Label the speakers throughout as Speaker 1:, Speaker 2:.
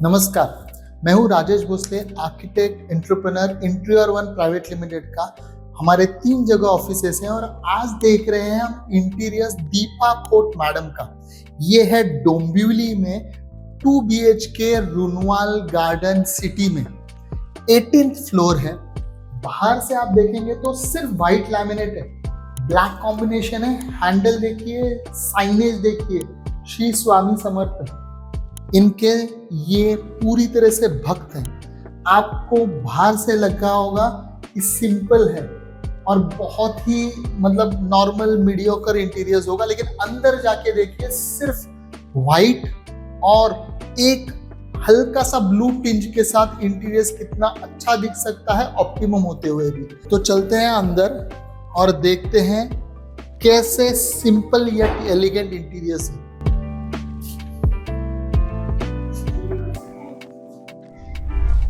Speaker 1: नमस्कार, मैं हूँ Rajesh Bhosale, architect entrepreneur interior one private limited का। हमारे 3 जगह ऑफिसेस हैं और आज देख रहे हैं हम इंटीरियर्स दीपा कोट मैडम का। ये है डोंबिवली में 2 BHK रुनवाल गार्डन सिटी में 18th फ्लोर है। बाहर से आप देखेंगे तो सिर्फ व्हाइट लैमिनेट है, ब्लैक कॉम्बिनेशन है। हैंडल देखिए, साइनेज देखिए, श्री स्वामी समर्थ इनके ये पूरी तरह से भक्त हैं। आपको बाहर से लगा होगा कि सिंपल है और बहुत ही नॉर्मल मीडियोकर इंटीरियर्स होगा, लेकिन अंदर जाके देखिए सिर्फ व्हाइट और एक हल्का सा ब्लू टिंज के साथ इंटीरियर्स कितना अच्छा दिख सकता है ऑप्टिमम होते हुए भी। तो चलते हैं अंदर और देखते हैं कैसे सिंपल यट एलिगेंट इंटीरियर्स है।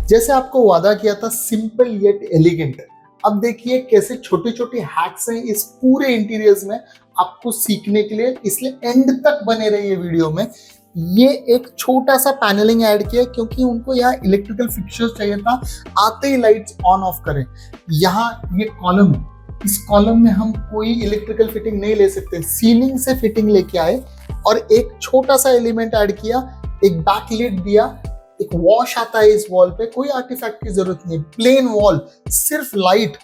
Speaker 1: जैसे आपको वादा किया था सिंपल येट एलिगेंट, अब देखिए कैसे छोटे छोटे हैक्स हैं इस पूरे इंटीरियर्स में आपको सीखने के लिए, इसलिए एंड तक बने रहिए वीडियो में। ये एक छोटा सा पैनलिंग ऐड किया क्योंकि उनको यहाँ इलेक्ट्रिकल फिक्सर्स चाहिए था, आते ही लाइट्स ऑन ऑफ करें। यहाँ ये कॉलम है, इस कॉलम में हम कोई इलेक्ट्रिकल फिटिंग नहीं ले सकते, सीलिंग से फिटिंग लेके आए और एक छोटा सा एलिमेंट ऐड किया, एक बैकलिट दिया, एक वॉश आता है इस वॉल पे, कोई आर्टिफैक्ट की जरूरत नहीं, प्लेन वॉल, सिर्फ लाइट,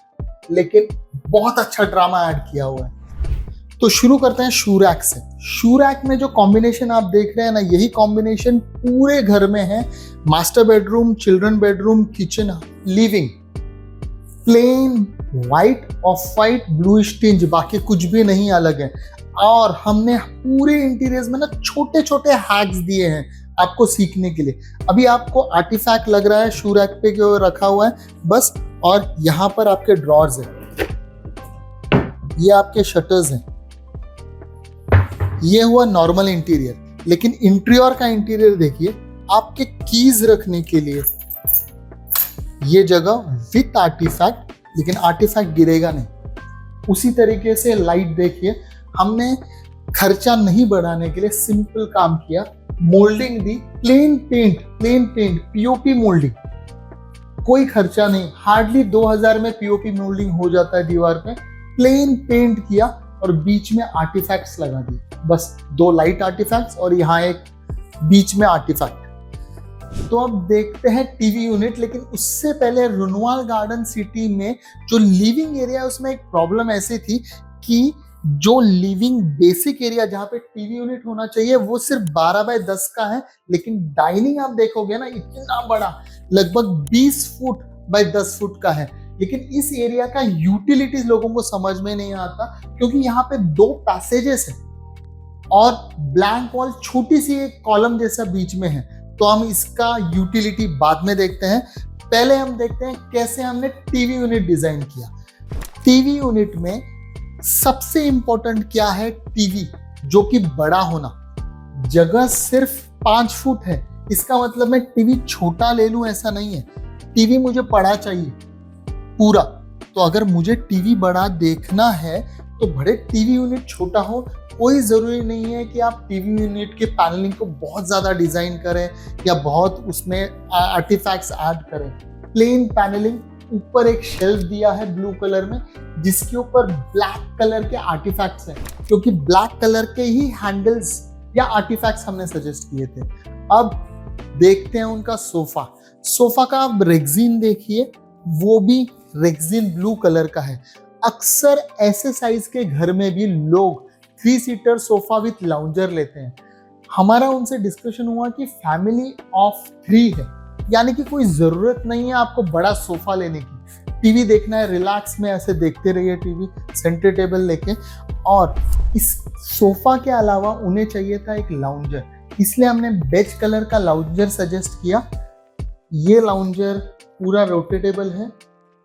Speaker 1: लेकिन बहुत अच्छा ड्रामा ऐड किया हुआ है। तो शुरू करते हैं शू रैक से। शू रैक में जो कॉम्बिनेशन आप देख रहे हैं ना, यही कॉम्बिनेशन पूरे घर में है। Master bedroom, children bedroom, kitchen, living, plain white, off white, bluish tinge, बाकी कुछ भी नहीं अलग है। और हमने पूरे इंटीरियर्स में ना छोटे छोटे हैक्स दिए हैं आपको सीखने के लिए। अभी आपको आर्टिफैक्ट लग रहा है शू रैक पे क्यों रखा हुआ है बस, और यहाँ पर आपके ड्रॉर्स हैं, ये आपके शटर्स हैं। ये हुआ नॉर्मल इंटीरियर, लेकिन इंटीरियर का इंटीरियर देखिए, आपके कीज रखने के लिए ये जगह विथ आर्टिफैक्ट, लेकिन आर्टिफैक्ट गिरेगा नहीं। उसी तरीके से लाइट देखिए, हमने खर्चा नहीं बढ़ाने के लिए सिंपल काम किया, मोल्डिंग दी, प्लेन पेंट, पीओपी मोल्डिंग, कोई खर्चा नहीं, हार्डली 2000 में पीओपी मोल्डिंग हो जाता है दीवार पे। प्लेन पेंट किया और बीच में आर्टिफैक्ट्स लगा दिए, बस 2 लाइट आर्टिफैक्ट्स और यहाँ एक बीच में आर्टिफैक्ट। तो अब देखते हैं टीवी यूनिट, लेकिन उससे पहले रुनवाल गार्डन सिटी में जो लिविंग एरिया है उसमें एक प्रॉब्लम ऐसी थी कि जो लिविंग बेसिक एरिया जहाँ पे टीवी यूनिट होना चाहिए वो सिर्फ 12 बाय 10 का है, लेकिन डाइनिंग आप देखोगे ना इतना बड़ा, लगभग 20 फुट बाय 10 फुट का है। लेकिन इस एरिया का यूटिलिटीज लोगों को समझ में नहीं आता, क्योंकि यहाँ पे 2 पैसेजेस हैं और ब्लैंक वॉल, छोटी सी एक कॉलम जैसा बीच में है। तो हम इसका यूटिलिटी बाद में देखते हैं, पहले हम देखते हैं कैसे हमने टीवी यूनिट डिजाइन किया। टीवी यूनिट में सबसे इंपॉर्टेंट क्या है, टीवी जो कि बड़ा होना। जगह सिर्फ 5 फुट है, इसका मतलब मैं टीवी छोटा ले लूं ऐसा नहीं है, टीवी मुझे बड़ा चाहिए पूरा। तो अगर मुझे टीवी बड़ा देखना है तो बड़े टीवी यूनिट छोटा हो, कोई जरूरी नहीं है कि आप टीवी यूनिट के पैनलिंग को बहुत ज्यादा डिजाइन करें या बहुत उसमें आर्टिफैक्ट्स ऐड करें। प्लेन पैनलिंग, ऊपर एक शेल्फ दिया है ब्लू कलर में जिसके ऊपर ब्लैक कलर के आर्टिफैक्ट्स हैं, क्योंकि ब्लैक कलर के ही हैंडल्स या आर्टिफैक्ट्स हमने सजेस्ट किए थे। अब देखते हैं उनका सोफा का आप रेक्सिन देखिए, वो भी रेक्सिन ब्लू कलर का है। अक्सर ऐसे साइज के घर में भी लोग 3 सीटर सोफा विथ लाउंजर लेते हैं। हमारा उनसे डिस्कशन हुआ कि फैमिली ऑफ 3 है, यानी कि कोई जरूरत नहीं है आपको बड़ा सोफा लेने की। टीवी देखना है, रिलैक्स में ऐसे देखते रहिए टीवी, सेंटर टेबल लेके। और इस सोफा के अलावा उन्हें चाहिए था एक लाउंजर, इसलिए हमने बेज कलर का लाउंजर सजेस्ट किया। ये लाउंजर पूरा रोटेटेबल है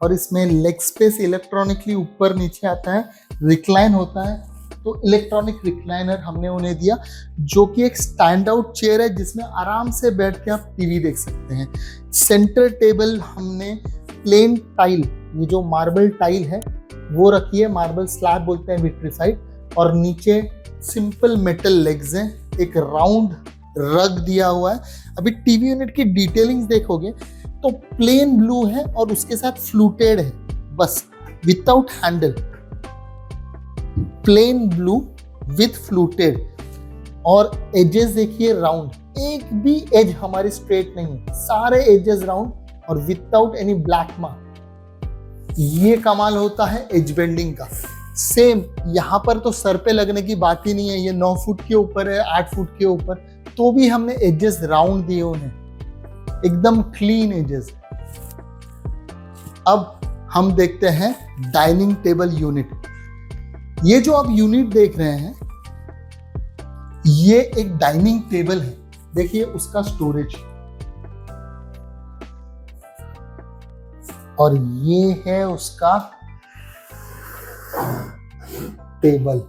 Speaker 1: और इसमें लेग स्पेस इलेक्ट्रॉनिकली ऊपर नीचे आता है, रिक्लाइन होता है, तो इलेक्ट्रॉनिक रिक्लाइनर हमने उन्हें दिया, जो कि एक स्टैंड आउट चेयर है जिसमें आराम से बैठ के आप टीवी देख सकते हैं। सेंटर टेबल हमने प्लेन टाइल, ये जो मार्बल टाइल है वो रखी है, मार्बल स्लैब बोलते हैं विट्रीफाइड, और नीचे सिंपल मेटल लेग्स हैं, एक राउंड रग दिया हुआ है। अभी टीवी यूनिट की डिटेलिंग्स देखोगे तो प्लेन ब्लू है और उसके साथ फ्लूटेड है, बस without handle, plain blue with fluted. और एजेस देखिए राउंड, एक भी एज हमारी स्ट्रेट नहीं है, सारे एजेस राउंड और विदाउट एनी ब्लैक मार्क। ये कमाल होता है एज बेंडिंग का। सेम यहाँ पर तो सर पे लगने की बात ही नहीं है, ये 9 फुट के ऊपर है, 8 फुट के ऊपर, तो भी हमने एजेस राउंड दिए उन्हें, एकदम क्लीन एजेस। अब हम देखते हैं डाइनिंग टेबल यूनिट। ये जो आप यूनिट देख रहे हैं ये एक डाइनिंग टेबल है, देखिए उसका स्टोरेज, और ये है उसका टेबल।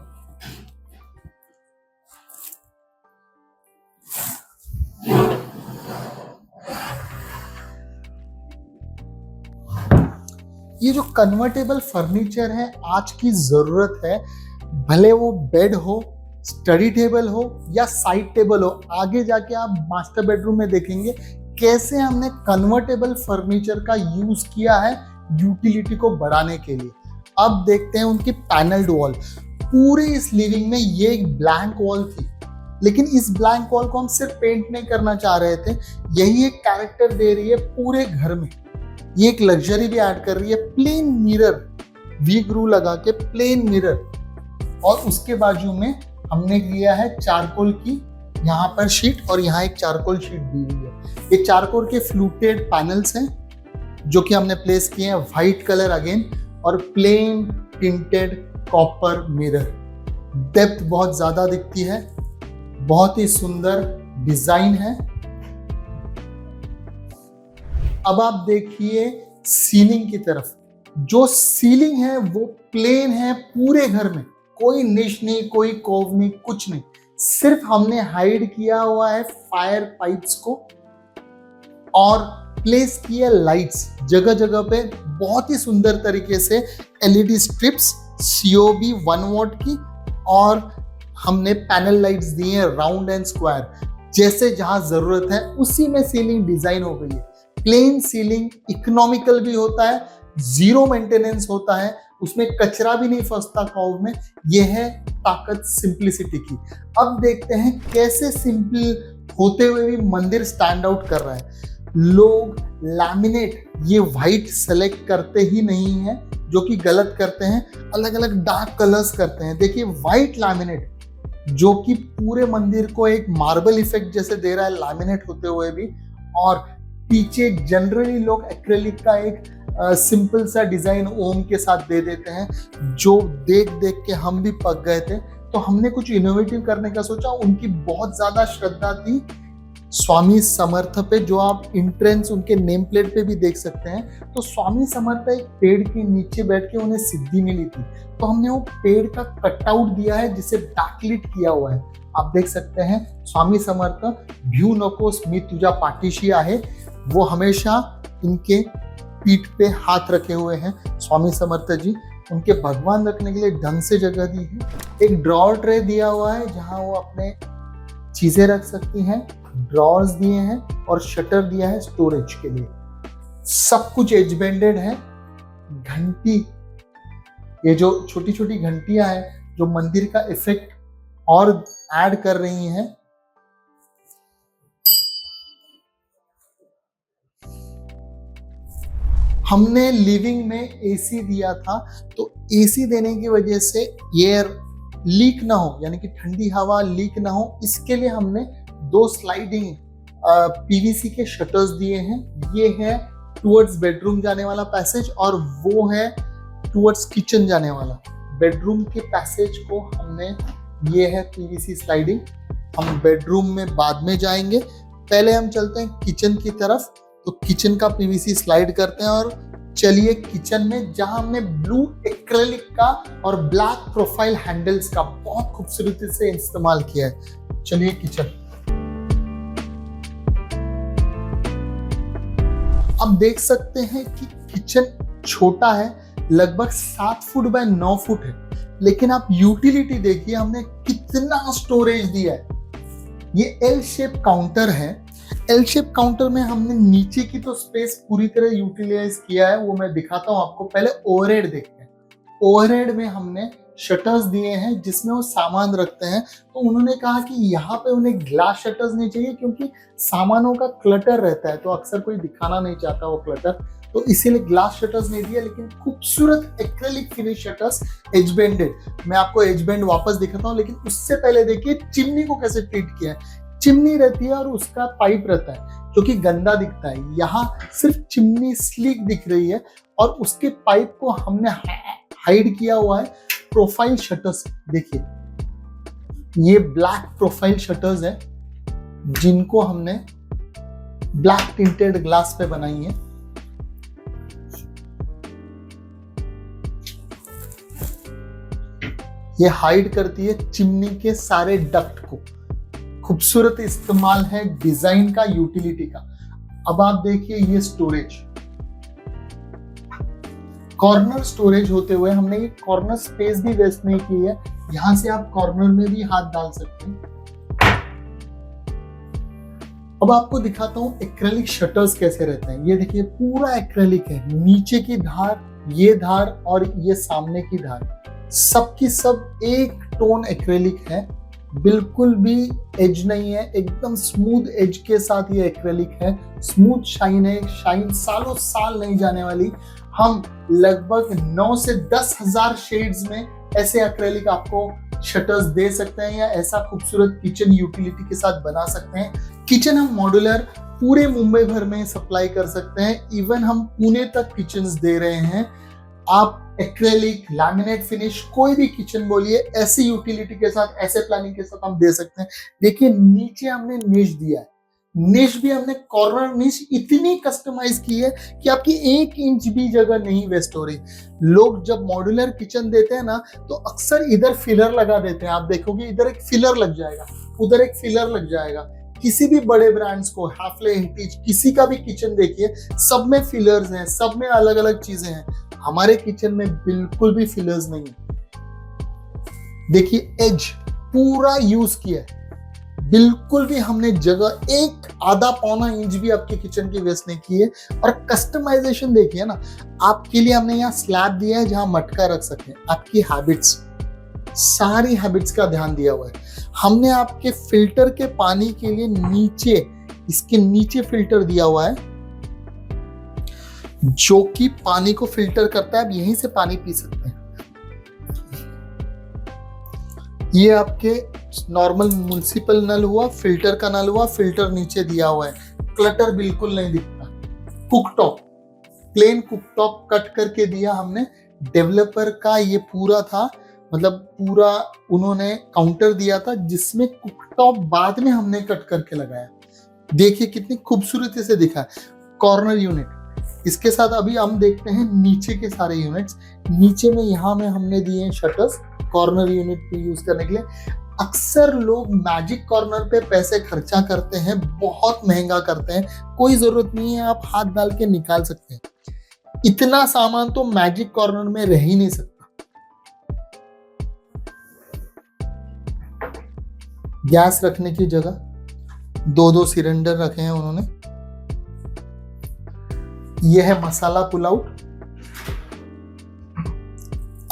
Speaker 1: ये जो कन्वर्टेबल फर्नीचर है आज की जरूरत है, भले वो बेड हो, स्टडी टेबल हो या साइड टेबल हो। आगे जाके आप मास्टर बेडरूम में देखेंगे कैसे हमने कन्वर्टेबल फर्नीचर का यूज किया है यूटिलिटी को बढ़ाने के लिए। अब देखते हैं उनकी पैनल्ड वॉल। पूरे इस लिविंग में ये एक ब्लैंक वॉल थी, लेकिन इस ब्लैंक वॉल को हम सिर्फ पेंट नहीं करना चाह रहे थे, यही एक कैरेक्टर दे रही है पूरे घर में, ये एक लग्जरी भी ऐड कर रही है। प्लेन मिरर, वी ग्रू लगा के प्लेन मिरर, और उसके बाजू में हमने लिया है चारकोल की यहाँ पर शीट, और यहाँ एक चारकोल शीट दी हुई है। ये चारकोल के फ्लूटेड पैनल्स हैं जो कि हमने प्लेस किए हैं, व्हाइट कलर अगेन, और plain tinted copper mirror. Depth बहुत ज्यादा दिखती है, बहुत ही सुंदर डिजाइन है। अब आप देखिए सीलिंग की तरफ, जो सीलिंग है वो प्लेन है पूरे घर में, कोई निश नहीं, कोई कोव नहीं, कुछ नहीं, सिर्फ हमने हाइड किया हुआ है फायर पाइप्स को और प्लेस किया लाइट्स जगह जगह पे बहुत ही सुंदर तरीके से, एलईडी स्ट्रिप्स COB 1 वॉट की, और हमने पैनल लाइट्स दी हैं राउंड एंड स्क्वायर, जैसे जहां जरूरत है उसी में सीलिंग डिजाइन हो गई है। प्लेन सीलिंग इकोनॉमिकल भी होता है, जीरो मेंटेनेंस होता है, उसमें कचरा भी नहीं फंसता कॉव में। यह है ताकत सिंप्लिसिटी की। अब देखते हैं कैसे सिंपल होते हुए भी मंदिर स्टैंड आउट कर रहा है। लोग लैमिनेट ये व्हाइट सेलेक्ट करते ही नहीं हैं, जो कि गलत करते हैं, अलग अलग डार्क कलर्स करते हैं। देखिए व्हाइट लैमिनेट जो कि पूरे मंदिर को एक मार्बल इफेक्ट जैसे दे रहा है लैमिनेट होते हुए भी, और पीछे जनरली लोग एक्रेलिक का एक सिंपल सा डिजाइन ओम के साथ दे देते हैं, जो देख देख के हम भी पक गए थे। तो हमने कुछ इनोवेटिव करने का सोचा। उनकी बहुत ज्यादा श्रद्धा थी स्वामी समर्थ पे, जो आप एंट्रेंस उनके नेम प्लेट पे भी देख सकते हैं। तो स्वामी समर्थ एक पेड़ के नीचे बैठ के उन्हें सिद्धि मिली थी, तो हमने वो पेड़ का कटआउट दिया है जिसे बैकलिट किया हुआ है। आप देख सकते हैं स्वामी समर्थ भ्यू नकोस मी तुझा पाठीशी आहे, वो हमेशा इनके पीठ पे हाथ रखे हुए हैं स्वामी समर्थ जी। उनके भगवान रखने के लिए ढंग से जगह दी है। एक ड्रॉर ट्रे दिया हुआ है जहां वो अपने चीजें रख सकती हैं, ड्रॉर्स दिए हैं और शटर दिया है स्टोरेज के लिए। सब कुछ एज बेंडेड है। घंटी, ये जो छोटी छोटी घंटियां हैं जो मंदिर का इफेक्ट और ऐड कर रही हैं। हमने लिविंग में एसी दिया था, तो एसी देने की वजह से एयर लीक ना हो, यानी कि ठंडी हवा लीक ना हो, इसके लिए हमने 2 स्लाइडिंग PVC के शटर्स दिए हैं। ये है टुवर्ड्स बेडरूम जाने वाला पैसेज और वो है टुवर्ड्स किचन जाने वाला। बेडरूम के पैसेज को हमने, ये है PVC स्लाइडिंग। हम बेडरूम में बाद में जाएंगे, पहले हम चलते हैं किचन की तरफ। तो किचन का PVC स्लाइड करते हैं और चलिए किचन में, जहां हमने ब्लू एक्रेलिक का और ब्लैक प्रोफाइल हैंडल्स का बहुत खूबसूरती से इस्तेमाल किया है। चलिए किचन। अब देख सकते हैं कि किचन छोटा है, लगभग 7 फुट बाय 9 फुट है, लेकिन आप यूटिलिटी देखिए हमने कितना स्टोरेज दिया है। ये एल शेप काउंटर है। एल शेप काउंटर में हमने नीचे की तो स्पेस पूरी तरह यूटिलाइज किया है, वो मैं दिखाता हूँ आपको। पहले ओवरहेड देखते हैं। ओवरहेड में हमने शटर्स दिए हैं जिसमें वो सामान रखते हैं। तो उन्होंने कहा कि यहाँ पे उन्हें ग्लास शटर्स नहीं चाहिए क्योंकि सामानों का क्लटर रहता है, तो अक्सर कोई दिखाना नहीं चाहता वो क्लटर, तो इसीलिए ग्लास शटर्स नहीं दिया। लेकिन खूबसूरत acrylic finish shutters, edge bended. मैं आपको एज बेंड वापस दिखाता हूँ, लेकिन उससे पहले देखिए चिमनी को कैसे ट्रीट किया है। चिमनी रहती है और उसका पाइप रहता है जो कि गंदा दिखता है। यहाँ सिर्फ चिमनी स्लीक दिख रही है और उसके पाइप को हमने हाइड किया हुआ है प्रोफाइल शटर्स। देखिए ये ब्लैक प्रोफाइल शटर्स है जिनको हमने ब्लैक टिंटेड ग्लास पे बनाई है। ये हाइड करती है चिमनी के सारे डक्ट को। खूबसूरत इस्तेमाल है डिजाइन का, यूटिलिटी का। अब आप देखिए ये स्टोरेज, कॉर्नर स्टोरेज होते हुए हमने ये कॉर्नर स्पेस भी वेस्ट नहीं की है। यहां से आप कॉर्नर में भी हाथ डाल सकते हैं। अब आपको दिखाता हूं एक्रेलिक शटर्स कैसे रहते हैं। ये देखिए पूरा एक्रेलिक है, नीचे की धार, ये धार और ये सामने की धार, सबकी सब एक टोन एक्रेलिक है। बिल्कुल भी एज नहीं है, एकदम स्मूथ एज के साथ ये एक्रेलिक है। स्मूथ शाइन है, शाइन सालों साल नहीं जाने वाली। हम लगभग 9 से 10,000 शेड्स में ऐसे एक्रेलिक आपको शटर्स दे सकते हैं या ऐसा खूबसूरत किचन यूटिलिटी के साथ बना सकते हैं। किचन हम मॉड्यूलर पूरे मुंबई भर में सप्लाई कर सकते हैं। इवन हम पुणे तक किचन्स दे रहे हैं। आप एक्रेलिक, लैमिनेट फिनिश, कोई भी किचन बोलिए, ऐसी यूटिलिटी के साथ, ऐसे प्लानिंग के साथ हम दे सकते हैं। देखिए नीचे हमने निश दिया है। निश भी हमने कॉर्नर निश इतनी कस्टमाइज की है कि आपकी 1 इंच भी जगह नहीं वेस्ट हो रही। लोग जब मॉड्यूलर किचन देते हैं ना तो अक्सर इधर फिलर लगा देते हैं। आप देखोगे इधर एक फिलर लग जाएगा, उधर एक फिलर लग जाएगा। किसी भी बड़े ब्रांड्स को, हैफले, हिटिच, किसी का भी किचन देखिए, सब में फिलर्स हैं, सब में अलग अलग चीजें हैं। हमारे किचन में बिल्कुल भी फिलर्स नहीं है। देखिए एज पूरा यूज किया है, बिल्कुल भी हमने जगह एक आधा पौना इंच भी आपके किचन की वेस्ट नहीं की है। और कस्टमाइजेशन देखिए ना, आपके लिए हमने यहाँ स्लैब दिया है जहां मटका रख सके। आपकी हैबिट्स, सारी हैबिट्स का ध्यान दिया हुआ है। हमने आपके फिल्टर के पानी के लिए नीचे, इसके नीचे फिल्टर दिया हुआ है जो कि पानी को फिल्टर करता है। आप यहीं से पानी पी सकते हैं। ये आपके नॉर्मल म्युनिसिपल नल हुआ, फिल्टर का नल हुआ, फिल्टर नीचे दिया हुआ है। क्लटर बिल्कुल नहीं दिखता। कुकटॉप, प्लेन कुकटॉप कट करके दिया हमने। डेवलपर का ये पूरा था, मतलब पूरा उन्होंने काउंटर दिया था जिसमें कुकटॉप बाद में हमने कट करके लगाया। देखिए कितनी खूबसूरती से दिखा है। कॉर्नर यूनिट, इसके साथ अभी हम देखते हैं नीचे के सारे यूनिट्स। नीचे में यहाँ में हमने दिए हैं शटर्स कॉर्नर यूनिट पे यूज करने के लिए। अक्सर लोग मैजिक कॉर्नर पे पैसे खर्चा करते हैं, बहुत महंगा करते हैं। कोई जरूरत नहीं है, आप हाथ डाल के निकाल सकते हैं। इतना सामान तो मैजिक कॉर्नर में रह ही नहीं सकता। गैस रखने की जगह 2-2 सिलेंडर रखे हैं उन्होंने। यह है मसाला पुलाउट।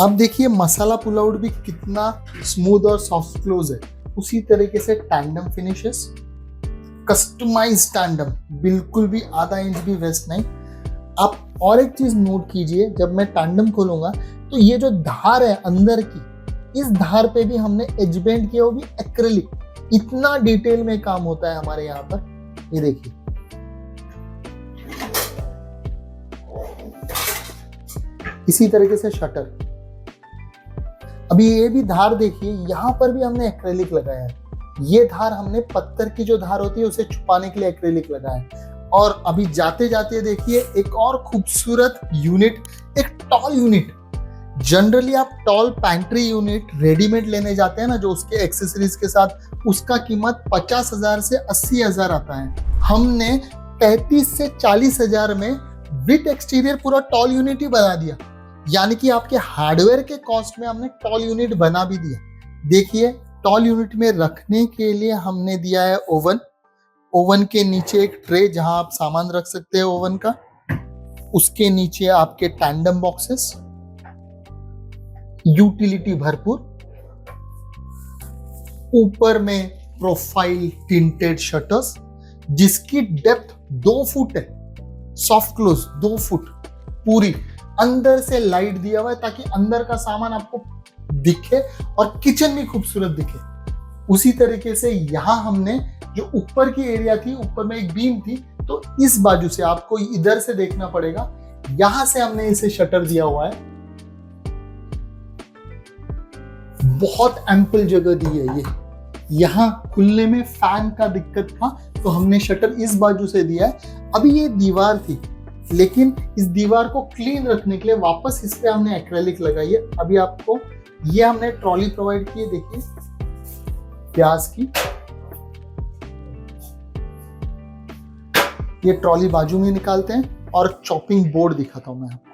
Speaker 1: अब देखिए मसाला पुलाउट भी कितना स्मूथ और सॉफ्ट क्लोज है। उसी तरीके से टैंडम फिनिशेस, कस्टमाइज टैंडम, बिल्कुल भी आधा इंच भी वेस्ट नहीं। आप और एक चीज नोट कीजिए, जब मैं टैंडम खोलूंगा तो ये जो धार है अंदर की, इस धार पे भी हमने एज बेंड किया, वो भी एक्रेलिक। इतना डिटेल में काम होता है हमारे यहाँ पर। ये देखिए इसी तरीके से शटर। अभी ये भी धार देखिए, यहां पर भी हमने एक्रेलिक लगाया है। ये धार हमने पत्थर की जो धार होती है उसे छुपाने के लिए एक्रेलिक लगाया है। और अभी जाते जाते देखिए एक और खूबसूरत यूनिट, एक टॉल यूनिट। जनरली आप टॉल पैंट्री यूनिट रेडीमेड लेने जाते हैं ना, जो उसके एक्सेसरीज के साथ, उसका कीमत 50,000 से 80,000 आता है। हमने 35 से 40,000 में विद एक्सटीरियर पूरा टॉल यूनिट ही बना दिया। यानी कि आपके हार्डवेयर के कॉस्ट में हमने टॉल यूनिट बना भी दिया। देखिए टॉल यूनिट में रखने के लिए हमने दिया है ओवन। ओवन के नीचे एक ट्रे जहां आप सामान रख सकते हैं ओवन का। उसके नीचे आपके टैंडम बॉक्सेस, यूटिलिटी भरपूर, ऊपर में प्रोफाइल टिंटेड शटर्स जिसकी डेप्थ 2 फुट है, सॉफ्ट क्लोज 2 फुट पूरी। अंदर से लाइट दिया हुआ है ताकि अंदर का सामान आपको दिखे और किचन भी खूबसूरत दिखे। उसी तरीके से यहां हमने जो ऊपर की एरिया थी, ऊपर में एक बीम थी, तो इस बाजू से आपको इधर से देखना पड़ेगा, यहां से हमने इसे शटर दिया हुआ है। बहुत एम्पल जगह दी है। ये यहां खुलने में फैन का दिक्कत था तो हमने शटर इस बाजू से दिया है। अभी ये दीवार थी, लेकिन इस दीवार को क्लीन रखने के लिए वापस इस पे हमने एक्रेलिक लगाई है। अभी आपको ये हमने ट्रॉली प्रोवाइड की है, देखिए प्याज की। ये ट्रॉली बाजू में निकालते हैं और चॉपिंग बोर्ड दिखाता हूं मैं आपको।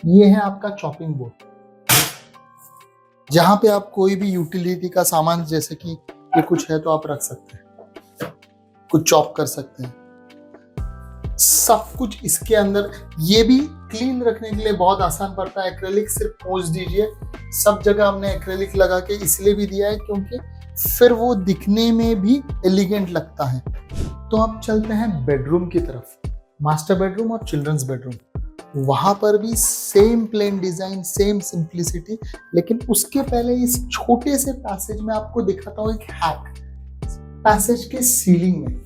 Speaker 1: ये है आपका चॉपिंग बोर्ड, जहां पे आप कोई भी यूटिलिटी का सामान, जैसे कि ये कुछ है तो आप रख सकते हैं, कुछ चॉप कर सकते हैं, सब कुछ इसके अंदर। ये भी क्लीन रखने के लिए बहुत आसान पड़ता है। एक्रेलिक सिर्फ पोंछ दीजिए। सब जगह हमने एक्रेलिक लगा के इसलिए भी दिया है क्योंकि फिर वो दिखने में भी एलिगेंट लगता है। तो अब चलते हैं बेडरूम की तरफ, मास्टर बेडरूम और चिल्ड्रंस बेडरूम। वहां पर भी same plain design, same simplicity, लेकिन उसके पहले इस छोटे से पैसेज में आपको दिखाता हूं एक हैक। पैसेज के सीलिंग में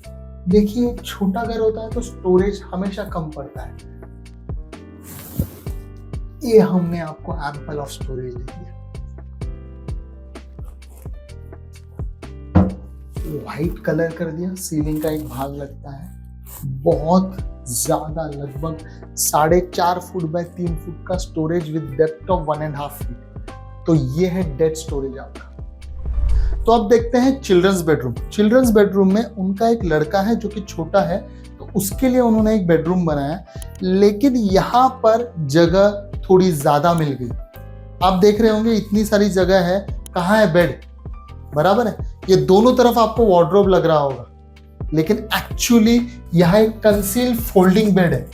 Speaker 1: देखिए, छोटा घर होता है तो स्टोरेज हमेशा कम पड़ता है। ये हमने आपको एम्पल ऑफ स्टोरेज दे दिया। व्हाइट कलर कर दिया, सीलिंग का एक भाग लगता है बहुत ज्यादा, लगभग 4.5 फुट बाय 3 फुट का storage with depth of 1.5 feet. तो ये है डेड स्टोरेज आपका। तो अब देखते हैं चिल्ड्रंस बेडरूम। चिल्ड्रंस बेडरूम में उनका एक लड़का है जो कि छोटा है, तो उसके लिए उन्होंने एक बेडरूम बनाया, लेकिन यहाँ पर जगह थोड़ी ज्यादा मिल गई। आप देख रहे होंगे इतनी सारी जगह है, कहाँ है बेड, बराबर है। ये दोनों तरफ आपको वार्डरोब लग रहा होगा, लेकिन एक्चुअली यह एक कंसील्ड फोल्डिंग बेड है।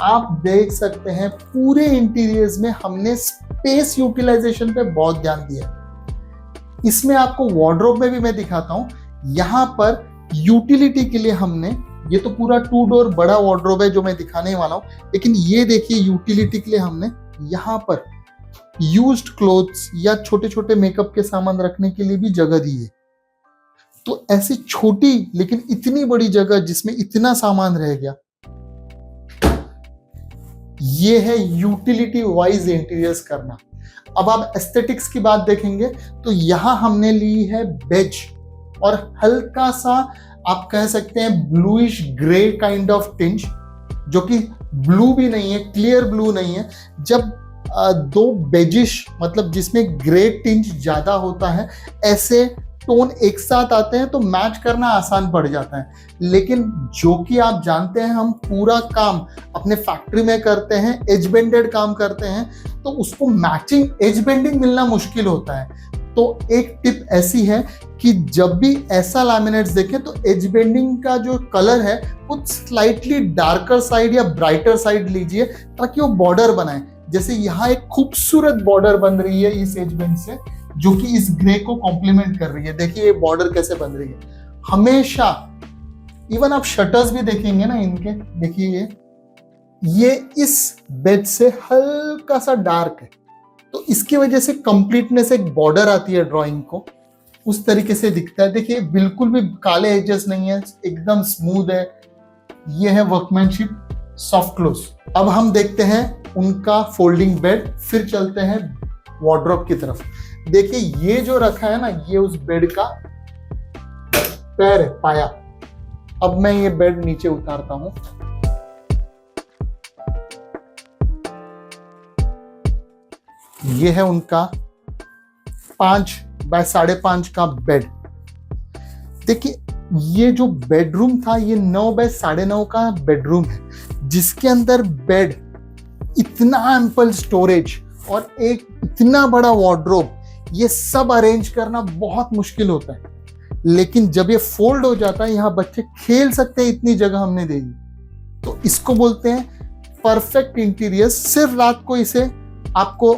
Speaker 1: आप देख सकते हैं पूरे इंटीरियर्स में हमने स्पेस यूटिलाइजेशन पे बहुत ध्यान दिया। इसमें आपको वार्डरोब में भी मैं दिखाता हूं। यहां पर यूटिलिटी के लिए हमने, ये तो पूरा 2 डोर बड़ा वार्डरोब है जो मैं दिखाने वाला हूं, लेकिन ये देखिए यूटिलिटी के लिए हमने यहां पर यूज्ड क्लोथ्स या छोटे छोटे मेकअप के सामान रखने के लिए भी जगह दी है। तो ऐसी छोटी लेकिन इतनी बड़ी जगह जिसमें इतना सामान रह गया, ये है यूटिलिटी वाइज इंटीरियर्स करना। अब आप एस्थेटिक्स की बात देखेंगे तो यहां हमने ली है बेज और हल्का सा आप कह सकते हैं bluish grey kind of tinge, जो कि ब्लू भी नहीं है, क्लियर ब्लू नहीं है। जब दो बेजिश, मतलब जिसमें ग्रे टिंज ज्यादा होता है, ऐसे टोन एक साथ आते हैं तो मैच करना आसान पड़ जाता है। लेकिन जो कि आप जानते हैं, हम पूरा काम अपने फैक्ट्री में करते हैं, एज बेंडेड काम करते हैं, तो उसको मैचिंग एज बेंडिंग मिलना मुश्किल होता है। तो एक टिप ऐसी है कि जब भी ऐसा लैमिनेट्स देखें तो एज बेंडिंग का जो कलर है वो स्लाइटली डार्कर साइड या ब्राइटर साइड लीजिए ताकि वो बॉर्डर बनाए। जैसे यहाँ एक खूबसूरत बॉर्डर बन रही है इस एज बेंड से, जो कि इस ग्रे को कॉम्प्लीमेंट कर रही है। देखिए ये बॉर्डर कैसे बन रही है। हमेशा इवन आप शटर्स भी देखेंगे ना इनके, देखिए ये इस बेड से हल्का सा डार्क है, तो इसकी वजह से कंप्लीटनेस, एक बॉर्डर आती है ड्राइंग को, उस तरीके से दिखता है। देखिए बिल्कुल भी काले एजेस नहीं है, एकदम स्मूथ है। ये है वर्कमैनशिप, सॉफ्ट क्लोज। अब हम देखते हैं उनका फोल्डिंग बेड, फिर चलते हैं वार्डरोब की तरफ। देखिए ये जो रखा है ना, ये उस बेड का पैर है, पाया। अब मैं ये बेड नीचे उतारता हूं। ये है उनका 5 बाय 5.5 का बेड। देखिए ये जो बेडरूम था, ये 9 बाय 9.5 का बेडरूम है, जिसके अंदर बेड, इतना एम्पल स्टोरेज और एक इतना बड़ा वार्डरोब, ये सब अरेंज करना बहुत मुश्किल होता है, लेकिन जब ये फोल्ड हो जाता है, यहाँ बच्चे खेल सकते हैं, इतनी जगह हमने दे दी। तो इसको बोलते हैं परफेक्ट इंटीरियर। सिर्फ रात को इसे आपको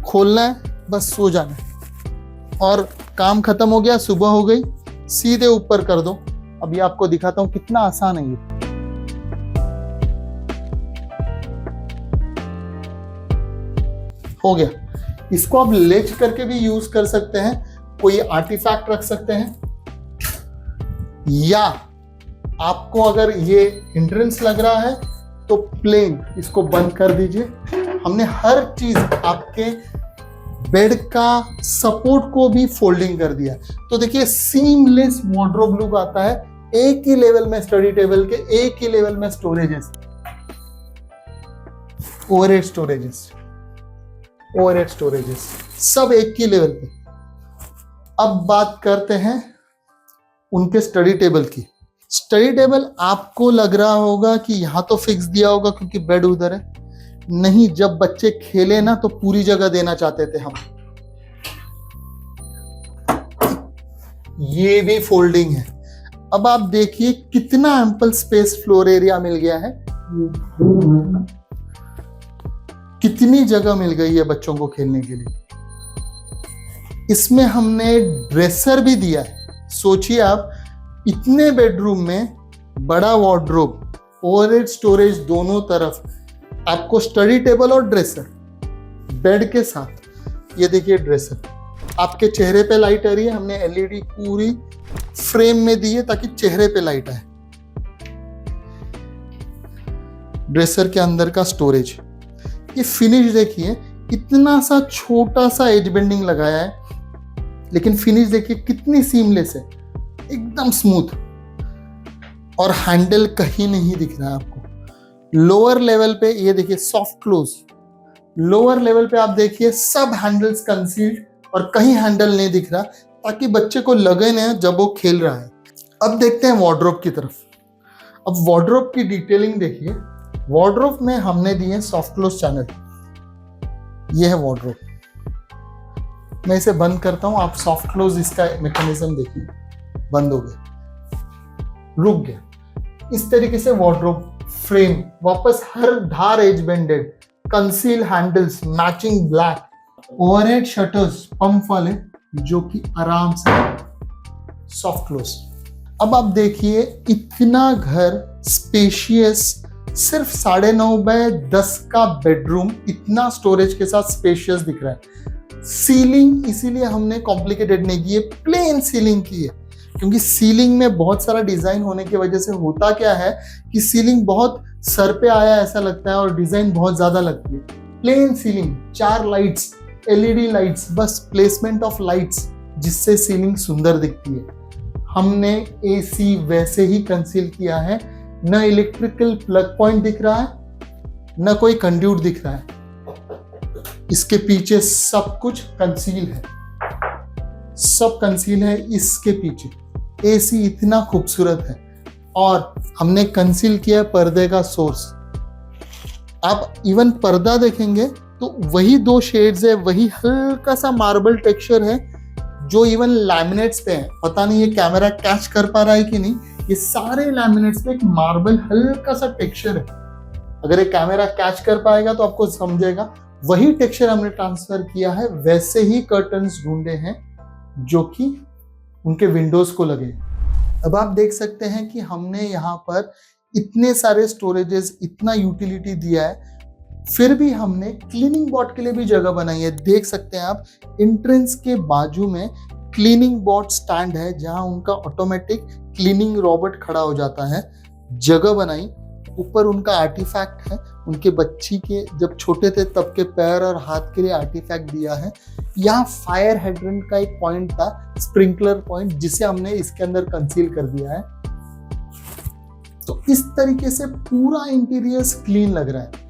Speaker 1: खोलना है, बस सो जाना है और काम खत्म हो गया, सुबह हो गई, सीधे ऊपर कर दो। अभी आपको दिखाता हूं कितना आसान है ये। हो गया। इसको आप लेच करके भी यूज कर सकते हैं, कोई आर्टिफैक्ट रख सकते हैं, या आपको अगर ये हिंड्रेंस लग रहा है तो प्लेन इसको बंद कर दीजिए। हमने हर चीज आपके बेड का सपोर्ट को भी फोल्डिंग कर दिया। तो देखिए सीमलेस वार्डरोब लुक आता है। एक ही लेवल में स्टडी टेबल के, एक ही लेवल में स्टोरेजेस, ओवरहेड स्टोरेजेस सब एक ही लेवल पे। अब बात करते हैं उनके स्टडी टेबल की। स्टडी टेबल आपको लग रहा होगा कि यहां तो फिक्स दिया होगा क्योंकि बेड उधर है। नहीं, जब बच्चे खेले ना तो पूरी जगह देना चाहते थे हम। ये भी फोल्डिंग है। अब आप देखिए कितना एम्पल स्पेस फ्लोर एरिया मिल गया है, कितनी जगह मिल गई है बच्चों को खेलने के लिए। इसमें हमने ड्रेसर भी दिया है। सोचिए आप, इतने बेडरूम में बड़ा वार्डरोब, ओवरहेड स्टोरेज दोनों तरफ, आपको स्टडी टेबल और ड्रेसर बेड के साथ। ये देखिए ड्रेसर, आपके चेहरे पे लाइट आ रही है, हमने एलईडी पूरी फ्रेम में दी है ताकि चेहरे पे लाइट आए। ड्रेसर के अंदर का स्टोरेज, ये फिनिश देखिए, इतना सा छोटा सा एज बेंडिंग लगाया है, लेकिन फिनिश देखिए कितनी सीमलेस है, एकदम स्मूथ, और हैंडल कहीं नहीं दिख रहा है आपको। लोअर लेवल पे ये देखिए सॉफ्ट क्लोज, लोअर लेवल पे आप देखिए सब हैंडल्स कंसील्ड और कहीं हैंडल नहीं दिख रहा, ताकि बच्चे को लगे ना जब वो खेल रहा है। अब देखते हैं वार्डरोब की तरफ। अब वार्डरोब की डिटेलिंग देखिए। वार्डरोब में हमने दिए सॉफ्ट क्लोज चैनल। ये है वार्डरोब। मैं इसे बंद करता हूं, आप सॉफ्ट क्लोज इसका मैकेनिज्म देखिए। बंद हो गया, रुक गया। इस तरीके से वार्डरोब फ्रेम वापस हर धार edge bended, conceal handles matching black, overhead shutters pump वाले जो कि आराम से सॉफ्ट क्लोज। अब आप देखिए इतना घर स्पेशियस, सिर्फ 9.5 बाय 10 का बेडरूम इतना स्टोरेज के साथ स्पेशियस दिख रहा है। सीलिंग इसीलिए हमने कॉम्प्लिकेटेड नहीं की है, प्लेन सीलिंग की है, क्योंकि सीलिंग में बहुत सारा डिजाइन होने की वजह से होता क्या है कि सीलिंग बहुत सर पे आया ऐसा लगता है और डिजाइन बहुत ज्यादा लगती है। Plain ceiling, 4 lights, LED lights, बस प्लेसमेंट ऑफ लाइट्स जिससे सीलिंग सुंदर दिखती है। हमने एसी वैसे ही कंसील किया है, न इलेक्ट्रिकल प्लग पॉइंट दिख रहा है, न कोई कंड्यूट दिख रहा है। इसके पीछे सब कुछ कंसील है, सब कंसील है इसके पीछे। एसी इतना खूबसूरत है, और हमने कंसील किया पर्दे का सोर्स। आप इवन पर्दा देखेंगे तो वही 2 शेड्स है, वही हल्का सा मार्बल टेक्सचर है जो इवन लैमिनेट्स पे है। पता नहीं ये कैमरा कैच कर पा रहा है कि नहीं, ये सारे लैमिनेट्स पे एक मार्बल हल्का सा टेक्सचर है। अगर ये कैमरा कैच कर पाएगा तो आपको समझेगा वही टेक्सचर हमने ट्रांसफर किया है। वैसे ही कर्टन्स ढूंढे हैं जो कि उनके विंडोज को लगे। अब आप देख सकते हैं कि हमने यहाँ पर इतने सारे स्टोरेजेस, इतना यूटिलिटी दिया है, फिर भी हमने क्लीनिंग बॉट के लिए भी जगह बनाई है। देख सकते हैं आप, एंट्रेंस के बाजू में क्लीनिंग बॉट स्टैंड है जहां उनका ऑटोमेटिक क्लीनिंग रोबोट खड़ा हो जाता है। जगह बनाई, ऊपर उनका आर्टिफैक्ट है, उनके बच्ची के जब छोटे थे तब के पैर और हाथ के लिए आर्टिफैक्ट दिया है। यहाँ फायर हाइड्रेंट का एक पॉइंट था, स्प्रिंकलर पॉइंट, जिसे हमने इसके अंदर कंसील कर दिया है। तो इस तरीके से पूरा इंटीरियर क्लीन लग रहा है।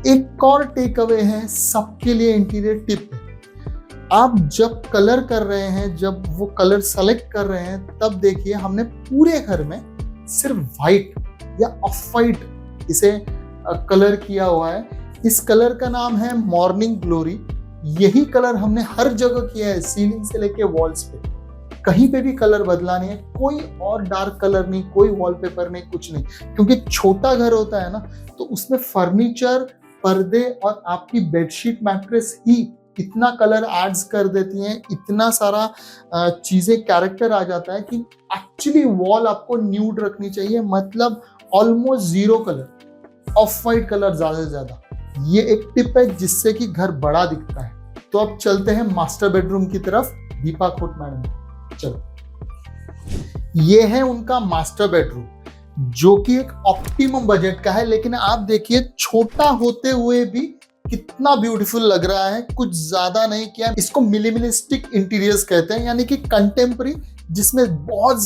Speaker 1: एक और टेक अवे है सबके लिए, इंटीरियर टिप है। आप जब कलर कर रहे हैं, जब वो कलर सेलेक्ट कर रहे हैं, तब देखिए हमने पूरे घर में सिर्फ व्हाइट या ऑफ व्हाइट इसे कलर किया हुआ है। इस कलर का नाम है मॉर्निंग ग्लोरी। यही कलर हमने हर जगह किया है, सीलिंग से लेके वॉल्स पे, कहीं पे भी कलर बदला नहीं है, कोई और डार्क कलर नहीं, कोई वॉलपेपर नहीं, कुछ नहीं। क्योंकि छोटा घर होता है ना, तो उसमें फर्नीचर, पर्दे और आपकी बेडशीट, मैट्रेस ही इतना कलर एड्स कर देती हैं, इतना सारा चीजें, कैरेक्टर आ जाता है कि एक्चुअली वॉल आपको न्यूड रखनी चाहिए, मतलब almost zero colour, of white colour ज्यादा से ज्यादा। ये एक टिप है जिससे कि घर बड़ा दिखता है। तो अब चलते हैं मास्टर बेडरूम की तरफ, दीपा खोट मैडम। चलो, ये है उनका मास्टर बेडरूम, जो कि एक ऑप्टिमम बजट का है, लेकिन आप देखिए छोटा होते हुए भी कितना ब्यूटीफुल लग रहा है। कुछ ज्यादा नहीं किया, इसको मिनिमलिस्टिक इंटीरियर्स कहते हैं, यानी कि कंटेम्प्रेरी, जिसमें बहुत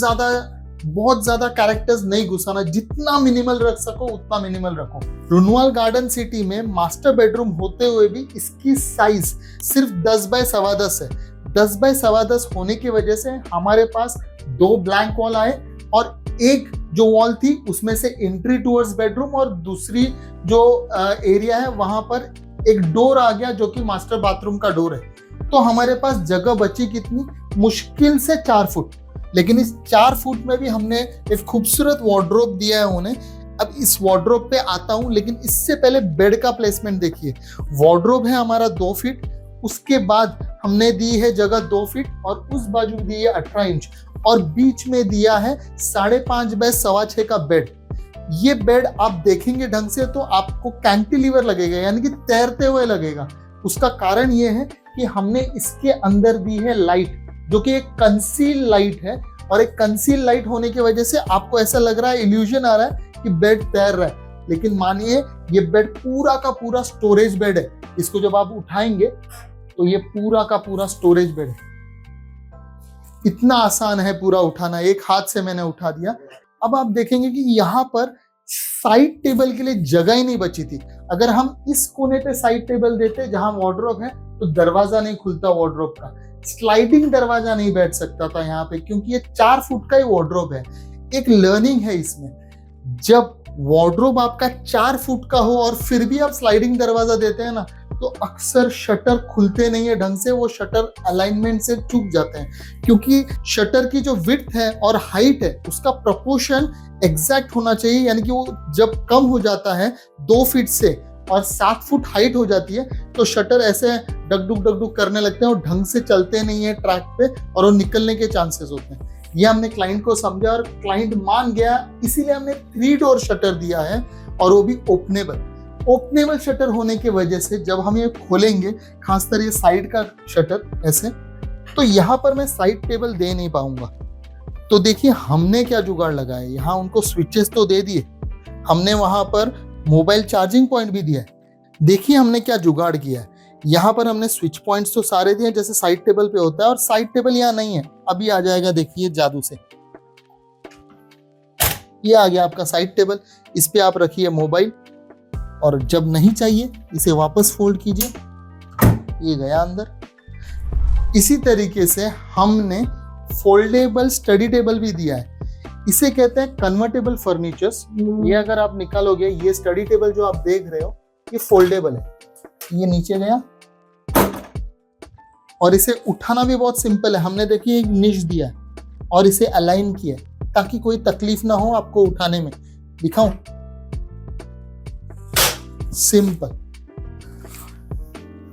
Speaker 1: ज्यादा कैरेक्टर्स नहीं घुसाना, जितना मिनिमल रख सको उतना मिनिमल रखो। रुनवाल गार्डन सिटी में मास्टर बेडरूम होते हुए भी इसकी साइज सिर्फ 10 बाय 10.25 है। 10 बाय 10.25 होने की वजह से हमारे पास 2 ब्लैंक वॉल आए, और एक जो वॉल थी उसमें से एंट्री टूवर्ड्स बेडरूम, और दूसरी जो एरिया है वहां पर एक डोर आ गया जो कि मास्टर बाथरूम का डोर है। तो हमारे पास जगह बची कितनी, मुश्किल से 4 फुट। लेकिन इस 4 फुट में भी हमने एक खूबसूरत वार्डरोब दिया है उन्हें। अब इस वार्डरोब पे आता हूं, लेकिन इससे पहले बेड का प्लेसमेंट देखिए। वार्डरोब है हमारा 2 फीट, उसके बाद हमने दी है जगह 2 फीट, और उस बाजू दी है 18 इंच, और बीच में दिया है 5.5 बाय 6.25 का बेड। ये बेड आप देखेंगे ढंग से तो आपको कैंटिलीवर लगेगा, यानी कि तैरते हुए लगेगा। उसका कारण ये है कि हमने इसके अंदर दी है लाइट, जो कि एक कंसील लाइट है, और एक कंसील लाइट होने की वजह से आपको ऐसा लग रहा है, इल्यूजन आ रहा है कि बेड तैर रहा है। लेकिन मानिए ये बेड पूरा का पूरा स्टोरेज बेड है। इसको जब आप उठाएंगे तो ये पूरा का पूरा स्टोरेज बेड है। इतना आसान है पूरा उठाना, एक हाथ से मैंने उठा दिया। अब आप देखेंगे कि यहाँ पर साइड टेबल के लिए जगह ही नहीं बची थी। अगर हम इस कोने पे साइड टेबल देते जहां वार्डरोब है, तो दरवाजा नहीं खुलता वार्डरोब का, स्लाइडिंग दरवाजा नहीं बैठ सकता था यहाँ पे, क्योंकि ये 4 फुट का ही वार्डरोब है। एक लर्निंग है इसमें, जब वार्डरोब आपका 4 फुट का हो और फिर भी आप स्लाइडिंग दरवाजा देते हैं ना, तो अक्सर शटर खुलते नहीं है ढंग से, वो शटर अलाइनमेंट से चूक जाते हैं। क्योंकि शटर की जो विड्थ है और हाइट है उसका प्रोपोर्शन एग्जैक्ट होना चाहिए, यानी कि वो जब कम हो जाता है 2 फीट से और 7 फुट हाइट हो जाती है, तो शटर ऐसे डगडुग करने लगते हैं और ढंग से चलते नहीं है ट्रैक पे, और वो निकलने के चांसेस होते हैं। ये हमने क्लाइंट को समझा और क्लाइंट मान गया, इसीलिए हमने 3 डोर शटर दिया है, और वो भी ओपनेबल शटर होने की वजह से जब हम ये खोलेंगे, खासकर ये साइड का शटर ऐसे, तो यहाँ पर मैं साइड टेबल दे नहीं पाऊंगा। तो देखिए हमने क्या जुगाड़ लगाया, यहाँ उनको स्विचेस तो दे दिए, हमने वहां पर मोबाइल चार्जिंग पॉइंट भी दिया है। देखिए हमने क्या जुगाड़ किया है, यहाँ पर हमने स्विच पॉइंट्स तो सारे दिए जैसे साइड टेबल पे होता है, और साइड टेबल यहाँ नहीं है, अभी आ जाएगा, देखिए जादू से ये आ गया आपका साइड टेबल। इस पे आप रखिए मोबाइल, और जब नहीं चाहिए इसे वापस फोल्ड कीजिए, ये गया अंदर। इसी तरीके से हमने फोल्डेबल स्टडी टेबल भी दिया है, इसे कहते हैं कन्वर्टेबल फर्नीचर्स। ये अगर आप निकालोगे, ये स्टडी टेबल जो आप देख रहे हो ये फोल्डेबल है, ये नीचे गया, और इसे उठाना भी बहुत सिंपल है। हमने देखिए एक निश दिया है और इसे अलाइन किया ताकि कोई तकलीफ ना हो आपको उठाने में। दिखाऊं, सिंपल,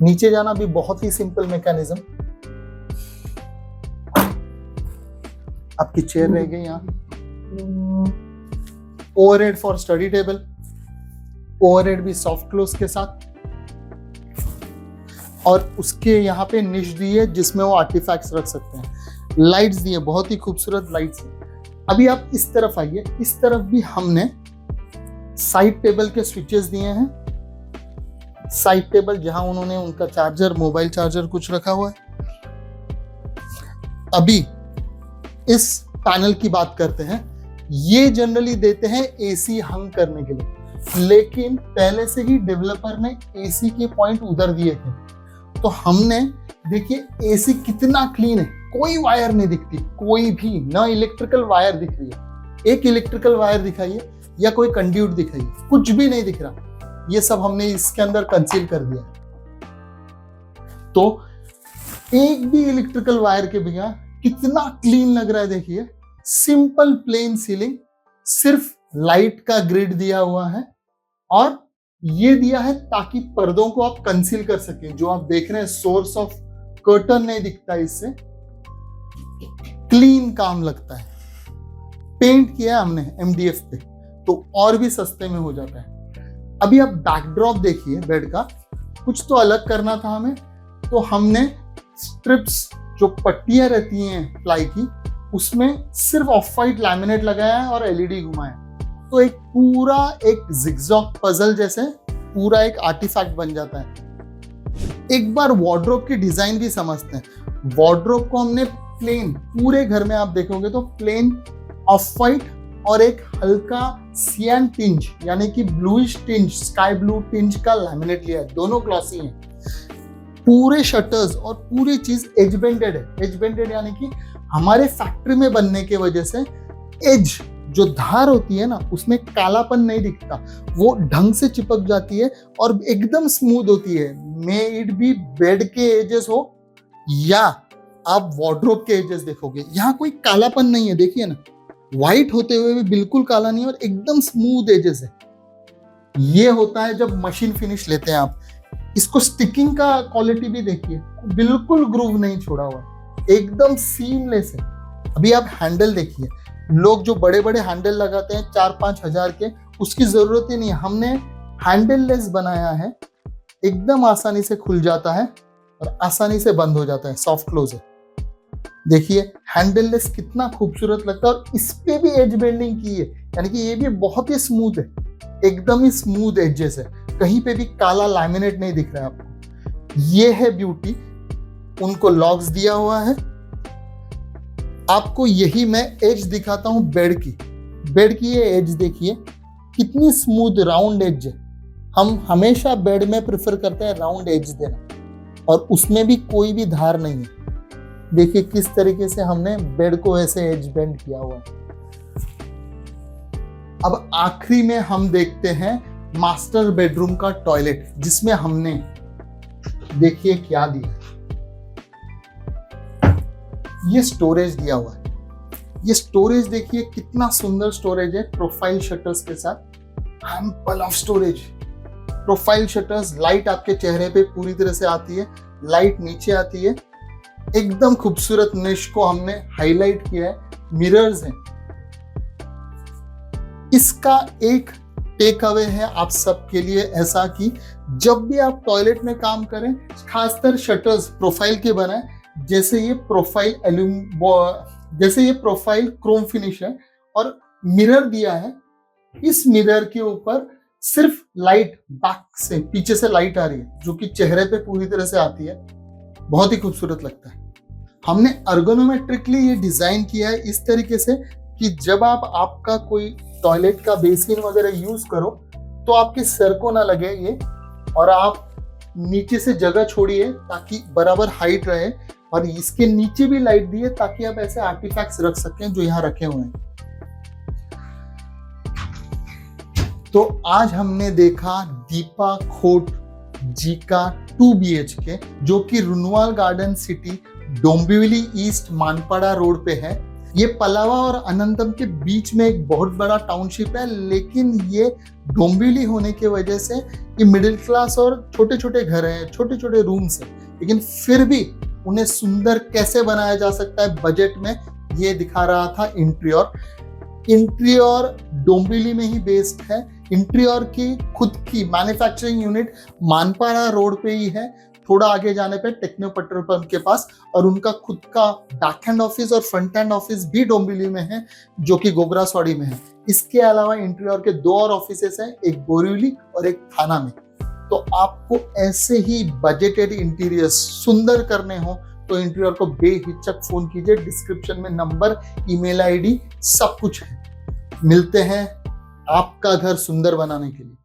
Speaker 1: नीचे जाना भी बहुत ही सिंपल मैकेनिज्म। आपकी चेयर रह गई यहाँ, overhead for study table, overhead भी सॉफ्ट क्लोज के साथ, और उसके यहाँ पे निश दी है जिसमें वो आर्टिफैक्ट्स रख सकते हैं। लाइट्स दी है, बहुत ही खूबसूरत लाइट्स है। अभी आप इस तरफ आइए, इस तरफ भी हमने साइड टेबल के स्विचेस दिए हैं। साइड टेबल जहां उन्होंने उनका चार्जर, मोबाइल चार्जर कुछ रखा हुआ है। अभी इस पैनल की बात करते हैं। ये जनरली देते हैं एसी हंग करने के लिए, लेकिन पहले से ही डेवलपर ने एसी के पॉइंट उधर दिए थे। तो हमने देखिए एसी कितना क्लीन है, कोई वायर नहीं दिखती, कोई भी ना इलेक्ट्रिकल वायर दिख रही है। एक इलेक्ट्रिकल वायर दिखाइए या कोई कंड्यूट दिखाइए, कुछ भी नहीं दिख रहा। ये सब हमने इसके अंदर कंसील कर दिया। तो एक भी इलेक्ट्रिकल वायर के बिना कितना क्लीन लग रहा है देखिए। सिंपल प्लेन सीलिंग, सिर्फ लाइट का ग्रिड दिया हुआ है और ये दिया है ताकि पर्दों को आप कंसील कर सकें। जो आप देख रहे हैं सोर्स ऑफ कर्टन नहीं दिखता, इससे क्लीन काम लगता है। पेंट किया हमने MDF पे तो और भी सस्ते में हो जाता है। अभी आप बैकड्रॉप देखिए बेड का, कुछ तो अलग करना था हमें, तो हमने स्ट्रिप्स जो पट्टियां रहती हैं प्लाई की, उसमें सिर्फ ऑफ वाइट लैमिनेट लगाया है और LED घुमाया, तो एक पूरा एक जिगजॉग पजल जैसे पूरा एक आर्टिफैक्ट बन जाता है। एक बार वार्डरोब की डिजाइन भी समझते हैं। वार्डरोब को हमने प्लेन, पूरे घर में आप देखोगे तो प्लेन ऑफ वाइट और एक हल्का सियान टिंज यानी कि bluish tinge, sky blue tinge का लैमिनेट लिया है। दोनों ग्लॉसी हैं। पूरे शटर्स और पूरी चीज एज बेंडेड है। एज बेंडेड यानी कि हमारे फैक्ट्री में बनने के वजह से एज जो धार होती है ना, उसमें कालापन नहीं दिखता, वो ढंग से चिपक जाती है और एकदम स्मूथ होती है। मे इट बी बेड के एजेस हो या आप वार्डरोब के एजेस देखोगे, यहाँ कोई कालापन नहीं है। देखिए ना, व्हाइट होते हुए भी बिल्कुल काला नहीं है और एकदम स्मूथ एजेस है। ये होता है जब मशीन फिनिश लेते हैं आप। इसको स्टिकिंग का क्वालिटी भी देखिए, बिल्कुल ग्रूव नहीं छोड़ा हुआ, एकदम सीमलेस है। अभी आप हैंडल देखिए, लोग जो बड़े बड़े हैंडल लगाते हैं 4-5 हजार के, उसकी जरूरत ही नहीं है। हमने हैंडल लेस बनाया है, एकदम आसानी से खुल जाता है और आसानी से बंद हो जाता है, सॉफ्ट क्लोज है। देखिए हैंडल लेस कितना खूबसूरत लगता है और इस पे भी एज बेंडिंग की है, यानी कि ये भी बहुत ही स्मूथ है, एकदम ही स्मूथ एजेस है, कहीं पे भी काला लैमिनेट नहीं दिख रहा है आपको। ये है ब्यूटी। उनको लॉक्स दिया हुआ है। आपको यही मैं एज दिखाता हूं बेड की। बेड की ये एज देखिए कितनी स्मूथ राउंड एज है। हम हमेशा बेड में प्रेफर करते हैं राउंड एज देना और उसमें भी कोई भी धार नहीं है। देखिए किस तरीके से हमने बेड को ऐसे एज बेंड किया हुआ है। अब आखिरी में हम देखते हैं मास्टर बेडरूम का टॉयलेट, जिसमें हमने देखिए क्या दिया। ये स्टोरेज दिया हुआ है। ये स्टोरेज देखिए कितना सुंदर स्टोरेज है, प्रोफाइल शटर्स के साथ, ample of storage. Profile shutters, light आपके चेहरे पे पूरी तरह से आती है, लाइट नीचे आती है, एकदम खूबसूरत निश को हमने हाईलाइट किया है। मिरर्स हैं। इसका एक टेक अवे है आप सबके लिए ऐसा कि जब भी आप टॉयलेट में काम करें, खासकर शटर्स प्रोफाइल के बनाएं। जैसे ये प्रोफाइल क्रोम फिनिश है और मिरर दिया है। इस मिरर के ऊपर सिर्फ लाइट बैक से, पीछे से लाइट आ रही है जो कि चेहरे पे पूरी तरह से आती है, बहुत ही खूबसूरत लगता है। हमने अर्गोनोमेट्रिकली ये डिजाइन किया है इस तरीके से कि जब आप आपका कोई टॉयलेट का बेसिन वगैरह यूज करो तो आपके सर को ना लगे ये, और आप नीचे से जगह छोड़िए ताकि बराबर हाइट रहे, और इसके नीचे भी लाइट दी है ताकि आप ऐसे आर्टिफैक्ट्स रख सकें जो यहाँ रखे हुए हैं। तो आज हमने देखा दीपा खोट जी का 2 BHK जो कि Runwal garden city, Dombivli east, Manpada road पे है। ये पलावा और अनंतम के बीच में एक बहुत बड़ा टाउनशिप है, लेकिन ये डोंबिवली होने की वजह से ये मिडिल क्लास और छोटे छोटे घर हैं, छोटे छोटे रूम्स हैं, लेकिन फिर भी उन्हें सुंदर कैसे बनाया जा सकता है बजट में, ये दिखा रहा था इंटीरियर। इंटीरियर डोंबिवली में ही बेस्ड है। इंटीरियर की खुद की मैन्युफैक्चरिंग यूनिट मानपाड़ा रोड पे ही है, थोड़ा आगे जाने पे टेक्नो पेट्रोल पंप के पास, और उनका खुद का बैक एंड ऑफिस और फ्रंट एंड ऑफिस भी डोंबिवली में है जो कि गोबरासवाड़ी में है। इसके अलावा इंटीरियर के 2 और ऑफिसेस हैं, एक बोरिवली और एक थाना में। तो आपको ऐसे ही बजटेड इंटीरियर सुंदर करने हो तो इंटीरियर को बेहिचक फोन कीजिए, डिस्क्रिप्शन में नंबर, ईमेल आईडी सब कुछ है। मिलते हैं आपका घर सुंदर बनाने के लिए।